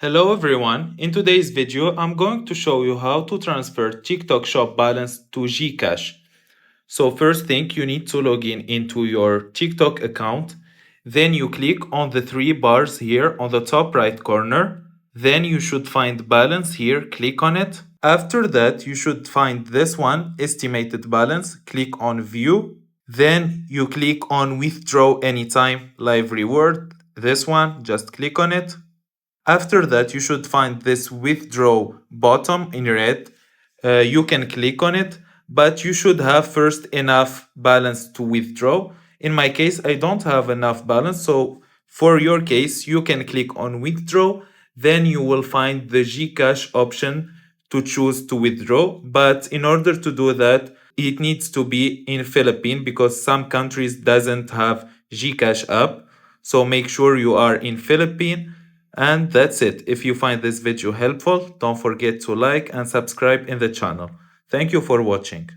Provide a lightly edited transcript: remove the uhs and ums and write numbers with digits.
Hello everyone, in today's video I'm going to show you how to transfer TikTok shop balance to GCash. So first thing, you need to log in into your TikTok account, then you click on the three bars here on the top right corner, then you should find balance here, click on it. After that you should find this one, estimated balance, click on view, then you click on withdraw anytime live reward, this one, just click on it. After that, you should find this withdraw bottom in red. You can click on it, but you should have first enough balance to withdraw. In my case, I don't have enough balance. So for your case, you can click on withdraw. Then you will find the GCash option to choose to withdraw. But in order to do that, it needs to be in Philippines because some countries doesn't have GCash app. So make sure you are in Philippines. And that's it. If you find this video helpful, don't forget to like and subscribe in the channel. Thank you for watching.